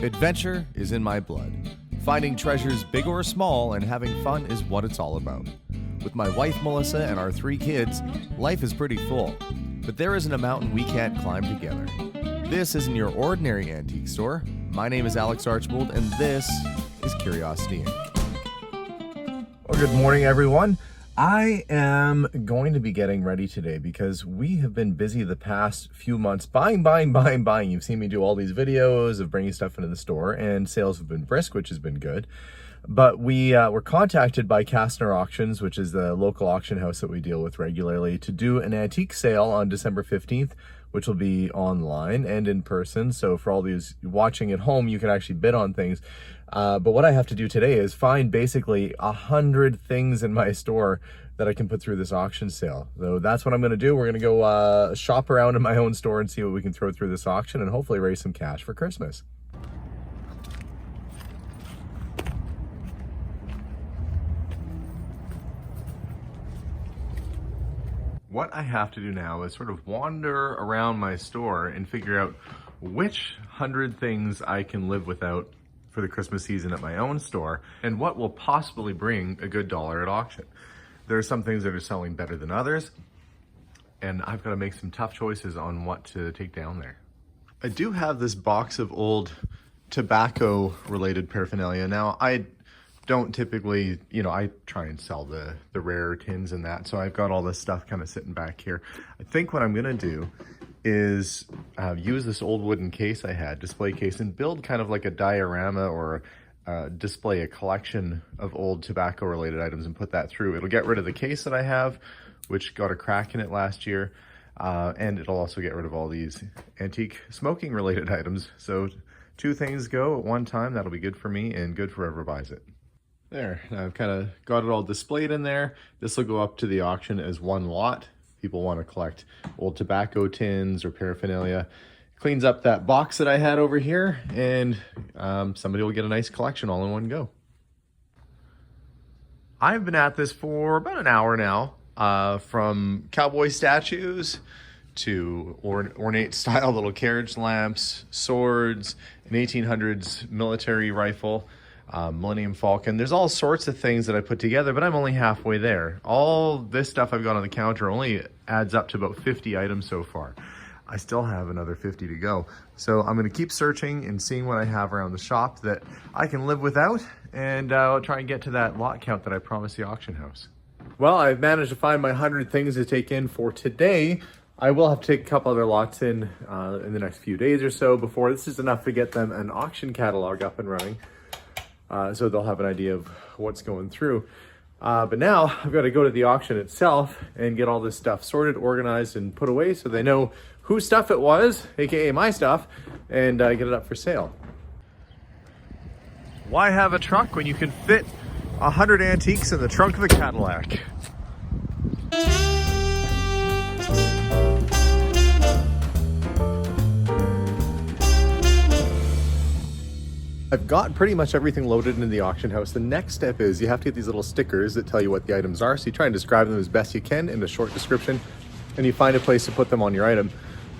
Adventure is in my blood. Finding treasures big or small and having fun is what it's all about. With my wife Melissa and our 3 kids, life is pretty full. But there isn't a mountain we can't climb together. This isn't your ordinary antique store. My name is Alex Archbold and this is Curiosity Inc. Well, good morning everyone. I am going to be getting ready today because we have been busy the past few months buying. You've seen me do all these videos of bringing stuff into the store and sales have been brisk, which has been good. But we were contacted by Kastner Auctions, which is the local auction house that we deal with regularly, to do an antique sale on December 15th, which will be online and in person. So for all these watching at home, you can actually bid on things. But what I have to do today is find basically 100 things in my store that I can put through this auction sale. So that's what I'm gonna do. We're gonna go shop around in my own store and see what we can throw through this auction and hopefully raise some cash for Christmas. What I have to do now is sort of wander around my store and figure out which 100 things I can live without for the Christmas season at my own store and what will possibly bring a good dollar at auction. There are some things that are selling better than others, and I've got to make some tough choices on what to take down there. I do have this box of old tobacco related paraphernalia. Now, I don't typically, I try and sell the rare tins and that, so I've got all this stuff kind of sitting back here. I think what I'm gonna do is use this old wooden case I had, display case, and build kind of like a diorama or display a collection of old tobacco related items and put that through. It'll get rid of the case that I have, which got a crack in it last year, and it'll also get rid of all these antique smoking related items. So 2 things go at one time. That'll be good for me and good for whoever buys it. There, now I've kind of got it all displayed in there. This will go up to the auction as one lot. People want to collect old tobacco tins or paraphernalia. Cleans up that box that I had over here, and somebody will get a nice collection all in one go. I've been at this for about an hour now, from cowboy statues to ornate style little carriage lamps, swords, an 1800s military rifle, Millennium Falcon. There's all sorts of things that I put together, but I'm only halfway there. All this stuff I've got on the counter only adds up to about 50 items so far. I still have another 50 to go. So I'm gonna keep searching and seeing what I have around the shop that I can live without, and I'll try and get to that lot count that I promised the auction house. Well, I've managed to find my 100 things to take in for today. I will have to take a couple other lots in the next few days or so before this is enough to get them an auction catalog up and running. So they'll have an idea of what's going through. But now I've got to go to the auction itself and get all this stuff sorted, organized, and put away so they know whose stuff it was, aka my stuff, and get it up for sale. Why have a truck when you can fit 100 antiques in the trunk of a Cadillac? I've got pretty much everything loaded into the auction house. The next step is you have to get these little stickers that tell you what the items are. So you try and describe them as best you can in a short description, and you find a place to put them on your item.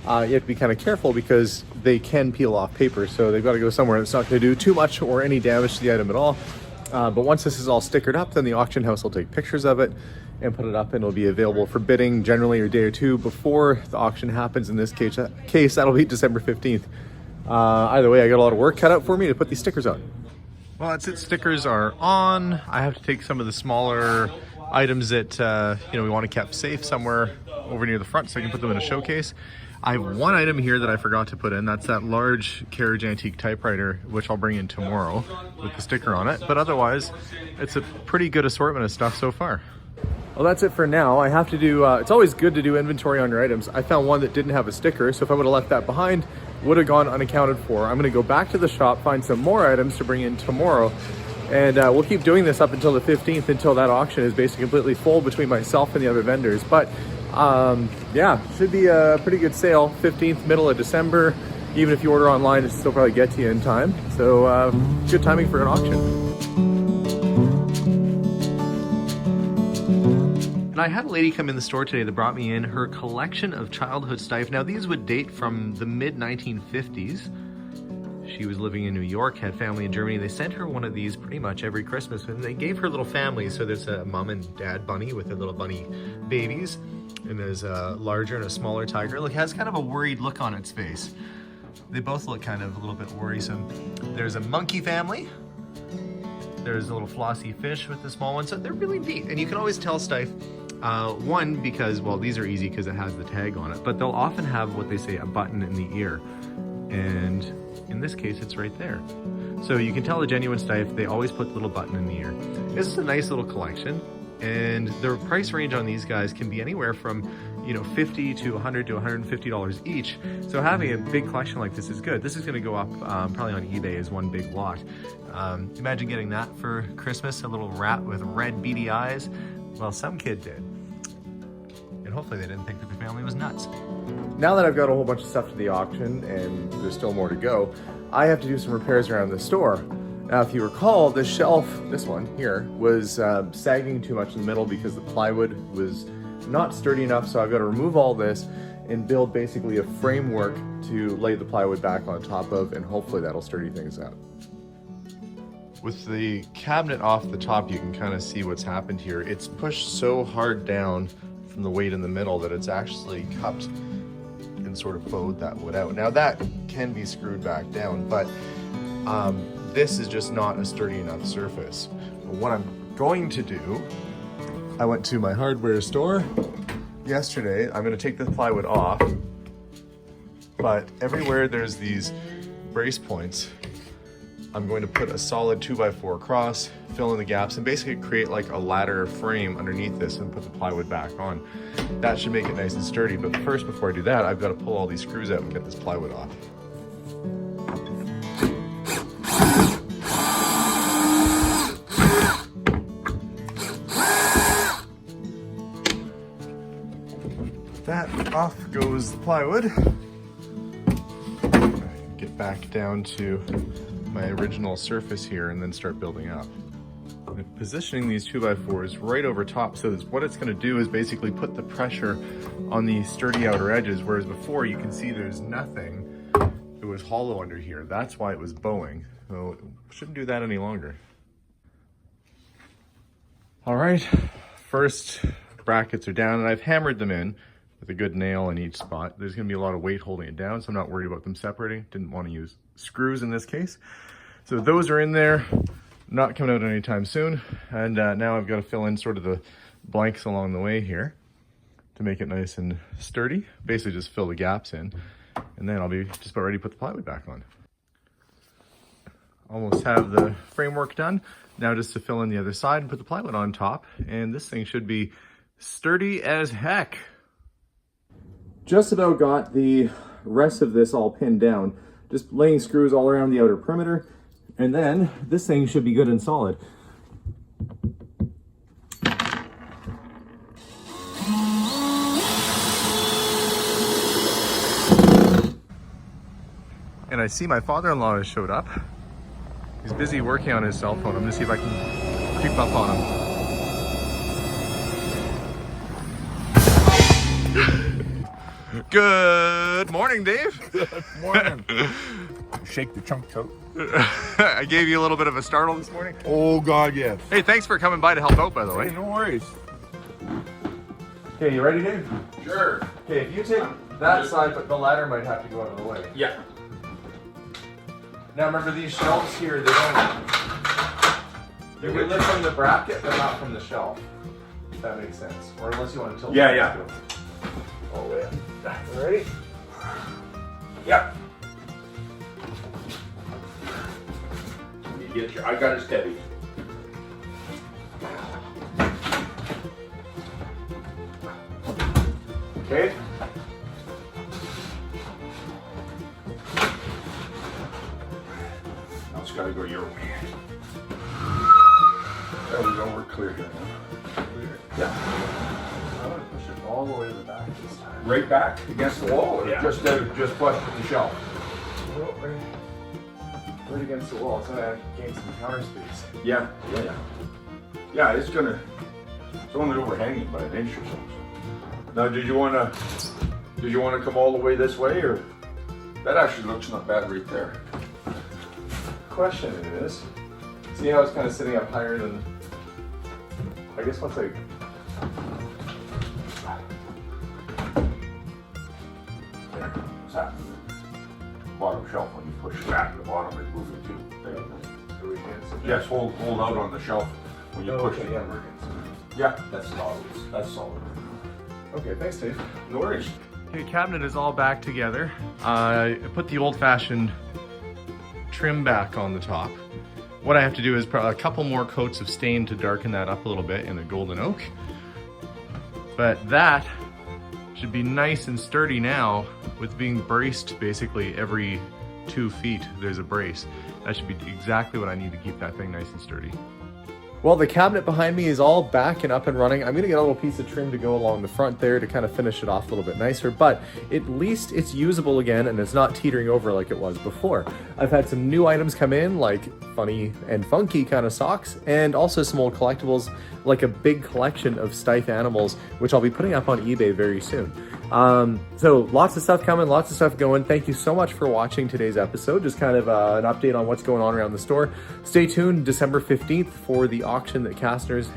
You have to be kind of careful because they can peel off paper. So they've got to go somewhere that's not going to do too much or any damage to the item at all. But once this is all stickered up, then the auction house will take pictures of it and put it up, and it'll be available for bidding generally a day or two before the auction happens. In this case that'll be December 15th. Either way, I got a lot of work cut out for me to put these stickers on. Well, that's it. Stickers are on. I have to take some of the smaller items that we want to keep safe somewhere over near the front so I can put them in a showcase. I have one item here that I forgot to put in. That's that large carriage antique typewriter, which I'll bring in tomorrow with the sticker on it. But otherwise, it's a pretty good assortment of stuff so far. Well, that's it for now. I have to do, it's always good to do inventory on your items. I found one that didn't have a sticker, so if I would have left that behind, would have gone unaccounted for. I'm gonna go back to the shop, find some more items to bring in tomorrow, and we'll keep doing this up until the 15th, until that auction is basically completely full between myself and the other vendors. But yeah, should be a pretty good sale. 15th, middle of December. Even if you order online, it'll still probably get to you in time. So good timing for an auction. And I had a lady come in the store today that brought me in her collection of childhood stuff. Now these would date from the mid 1950s. she was living in New York, had family in Germany. They sent her one of these pretty much every Christmas, and they gave her little family. So there's a mom and dad bunny with their little bunny babies, and there's a larger and a smaller tiger. Look, it has kind of a worried look on its face. They both look kind of a little bit worrisome. There's a monkey family. There's a little flossy fish with the small one. So they're really neat. And you can always tell, Steiff, one, because, well, these are easy because it has the tag on it, but they'll often have what they say a button in the ear. And in this case, it's right there. So you can tell the genuine Steiff, they always put the little button in the ear. This is a nice little collection. And the price range on these guys can be anywhere from, you know, $50 to $100 to $150 each. So having a big collection like this is good. This is going to go up probably on eBay as one big lot. Imagine getting that for Christmas, a little rat with red beady eyes. Well, some kid did. And hopefully they didn't think that the family was nuts. Now that I've got a whole bunch of stuff to the auction and there's still more to go, I have to do some repairs around the store. Now, if you recall, the shelf, this one here, was sagging too much in the middle because the plywood was not sturdy enough. So I've got to remove all this and build basically a framework to lay the plywood back on top of, and hopefully that'll sturdy things out. With the cabinet off the top, you can kind of see what's happened here. It's pushed so hard down from the weight in the middle that it's actually cupped and sort of bowed that wood out. Now that can be screwed back down, but this is just not a sturdy enough surface. What I'm going to do, I went to my hardware store yesterday. I'm going to take the plywood off, but everywhere there's these brace points, I'm going to put a solid 2x4 across, fill in the gaps, and basically create like a ladder frame underneath this and put the plywood back on. That should make it nice and sturdy, but first, before I do that, I've got to pull all these screws out and get this plywood off. That off goes the plywood. Get back down to my original surface here and then start building up. I'm positioning these 2x4s right over top, so that what it's going to do is basically put the pressure on the sturdy outer edges, whereas before you can see there's nothing. It was hollow under here. That's why it was bowing. So it shouldn't do that any longer. All right, first brackets are down and I've hammered them in with a good nail in each spot. There's going to be a lot of weight holding it down, so I'm not worried about them separating. Didn't want to use screws in this case. So those are in there, not coming out anytime soon. And now I've got to fill in sort of the blanks along the way here to make it nice and sturdy. Basically just fill the gaps in, and then I'll be just about ready to put the plywood back on. Almost have the framework done. Now just to fill in the other side and put the plywood on top, and this thing should be sturdy as heck. Just about got the rest of this all pinned down. Just laying screws all around the outer perimeter, and then this thing should be good and solid. And I see my father-in-law has showed up. He's busy working on his cell phone. I'm gonna see if I can creep up on him. Good morning, Dave. Good morning. Shake the chunk coat. I gave you a little bit of a startle this morning. Oh God, yes. Hey, thanks for coming by to help out, by the way. Hey, no worries. Okay, you ready, Dave? Sure. Okay, if you take that side, but the ladder might have to go out of the way. Yeah. Now remember, these shelves here, they don't... You can lift from the bracket, but not from the shelf. If that makes sense. Or unless you want to tilt it. Yeah. All the way up. Ready? Yeah. You get your, I got it steady. Okay. Now it's gotta go your way. There we go, we're clear here now. Clear. Yeah. I'm going to push it all the way to the back this time. Right back against the wall, or Yeah. just flush with the shelf? Well, right against the wall, so I gain some counter space. Yeah. Yeah, it's only overhanging by an inch or so. Now, did you wanna come all the way this way, or? That actually looks not bad right there. question is, see how it's kind of sitting up higher than, I guess once I, There, what's happening? Bottom shelf, when you push back, the bottom is moving too. There you go. so we can sit Yes, hold out on the shelf when you push it. yeah, we're good. Yeah, that's solid. That's solid. Okay, thanks, Dave. No worries. Okay, cabinet is all back together. I put the old-fashioned trim back on the top. What I have to do is put a couple more coats of stain to darken that up a little bit in the golden oak. But that should be nice and sturdy now with being braced basically every 2 feet. There's a brace. That should be exactly what I need to keep that thing nice and sturdy. Well, the cabinet behind me is all back and up and running. I'm gonna get a little piece of trim to go along the front there to kind of finish it off a little bit nicer, but at least it's usable again and it's not teetering over like it was before. I've had some new items come in, like funny and funky kind of socks, and also some old collectibles, like a big collection of Steiff animals, which I'll be putting up on eBay very soon. So lots of stuff coming, lots of stuff going. Thank you so much for watching today's episode. Just kind of an update on what's going on around the store. Stay tuned December 15th for the auction that Kastner's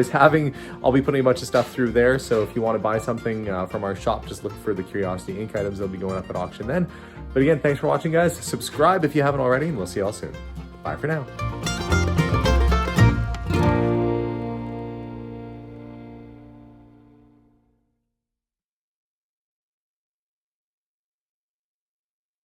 is having. I'll be putting a bunch of stuff through there. So if you want to buy something from our shop, just look for the Curiosity Inc. items. They'll be going up at auction then. But again, thanks for watching, guys. Subscribe if you haven't already, and we'll see y'all soon. Bye for now.